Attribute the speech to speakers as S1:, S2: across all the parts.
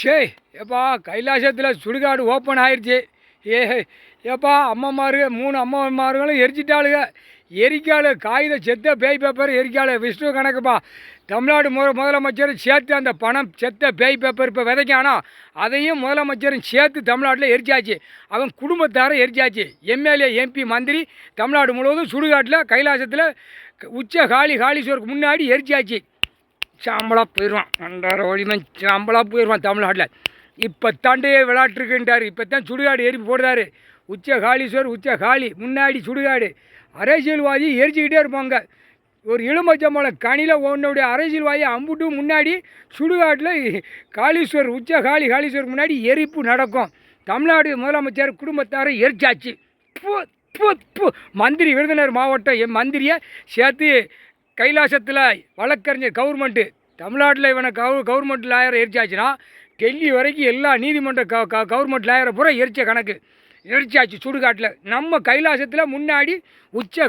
S1: சே ஏப்பா கைலாசத்தில் சுடுகாடு ஓப்பன் ஆயிடுச்சு. ஏ ஏப்பா அம்மாமாரு 3 அம்மாமார்களும் எரிச்சிட்டாளுங்க. எரிக்காலு காகித செத்த பேய் பேப்பர் எரிக்காலு விஷ்ணு கணக்குப்பா. தமிழ்நாடு முதலமைச்சரும் சேர்த்து அந்த பணம் செத்த பேய் பேப்பர் இப்போ விதைக்கானா அதையும் முதலமைச்சரும் சேர்த்து தமிழ்நாட்டில் எரிச்சாச்சு. அவன் குடும்பத்தாரை எரிச்சாச்சு. எம்எல்ஏ எம்பி மந்திரி தமிழ்நாடு முழுவதும் சுடுகாட்டில் கைலாசத்தில் உச்ச காளீஸ்வருக்கு முன்னாடி எரிச்சாச்சு. சாம்பலாக போயிடுவான். 2.5 வழிமன் சாம்பலாக போயிடுவான் தமிழ்நாட்டில். இப்போ தாண்டே விளையாட்டுருக்குன்றார். இப்போ தான் சுடுகாடு எரிப்பு போடுறாரு. உச்ச காளி முன்னாடி சுடுகாடு. அரசியல்வாதி எரிச்சிக்கிட்டே இருப்பாங்க. ஒரு எலுமிச்சம்பழம் கனியில் ஒன்றுடைய அரசியல்வாதி அம்புட்டும் முன்னாடி சுடுகாட்டில் காளீஸ்வர் உச்ச காளீஸ்வருக்கு முன்னாடி எரிப்பு நடக்கும். தமிழ்நாடு முதலமைச்சர் குடும்பத்தாரை எரிச்சாச்சு. மந்திரி விருதுநகர் மாவட்டம் என் மந்திரியை சேர்த்து கைலாசத்தில் வழக்கறிஞர் கவர்மெண்ட்டு தமிழ்நாட்டில் இவனை கவர்மெண்ட் லாயரை எரிச்சாச்சுன்னா டெல்லி வரைக்கும் எல்லா நீதிமன்ற கவர்மெண்ட் லாயரை பூரா எரிச்ச கணக்கு எரிச்சாச்சு சுடுகாட்டில். நம்ம கைலாசத்தில் முன்னாடி உச்ச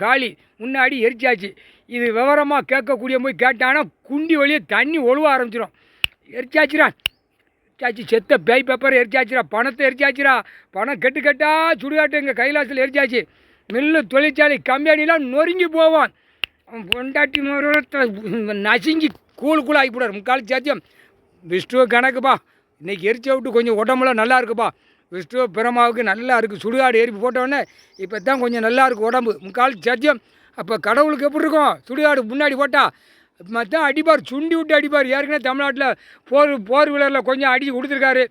S1: காளி முன்னாடி எரிச்சாச்சு. இது விவரமாக கேட்கக்கூடிய போய் கேட்டானா குண்டி வழியே தண்ணி ஒழுவ ஆரம்பிச்சிடும். எரிச்சாச்சுரா செத்த பேய் பேப்பர் எரிச்சாச்சுரா. பணத்தை எரிச்சாச்சுரா. பணம் கெட்டா சுடுகாட்டு எங்கள் கைலாசத்தில் எரிச்சாச்சு. மில்லு தொழிற்சாலை கம்பெனிலாம் நொறுங்கி போவான். அவன் பொண்டாட்டி நசுங்கி கூழ் ஆகி போடுவார். முக்கால் சாத்தியம் விஷ்ணு கணக்குப்பா. இன்றைக்கி எரிச்ச விட்டு கொஞ்சம் உடம்புலாம் நல்லா இருக்குப்பா. விஷ்ணு பிரமாவுக்கு நல்லா இருக்குது. சுடுகாடு எரிப்பு போட்டோடனே இப்போ தான் கொஞ்சம் நல்லா இருக்குது உடம்பு. முக்கால் சாத்தியம். அப்போ கடவுளுக்கு எப்படி இருக்கும் சுடுகாடு முன்னாடி போட்டால் மற்ற அடிப்பார். சுண்டி விட்டு அடிப்பார். ஏற்கனவே தமிழ்நாட்டில் போர் விழரில் கொஞ்சம் அடித்து கொடுத்துருக்காரு.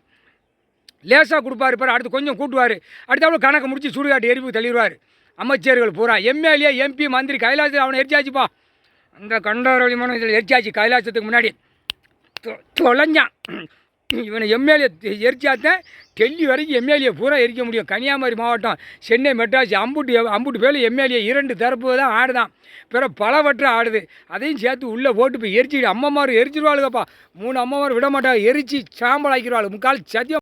S1: லேசாக கொடுப்பாரு பாரு. அடுத்து கொஞ்சம் கூட்டுவார். அடுத்தவளவு கணக்கு முடித்து சுடுகாட்டு எரிப்பு தள்ளிடுவார். அமைச்சர்கள் பூரா எம்எல்ஏ எம்பி மந்திரி கைலாசத்தில் அவனை எரிச்சாச்சுப்பா. அந்த கண்டாரவழி மனதில் எரிச்சாச்சு. கைலாசத்துக்கு முன்னாடி தொலைஞ்சான். இவனை எம்எல்ஏ எரிச்சாத்தான் டெல்லி வரைக்கும் எம்எல்ஏ பூரா எரிக்க முடியும். கன்னியாகுமரி மாவட்டம் சென்னை மெட்ராஸ் அம்புட்டு பேர் எம்எல்ஏ 2 தரப்பு தான் ஆடுதான். பிற பலவற்றை ஆடுது. அதையும் சேர்த்து உள்ளே போட்டு போய் எரிச்சிக்கிட்டு அம்மாமார் எரிச்சிருவாளுங்கப்பா. 3 அம்மாமார் விட மாட்டாங்க. எரிச்சு சாம்பல் ஆக்கிடுவாள். முக்கால் சத்தியம்.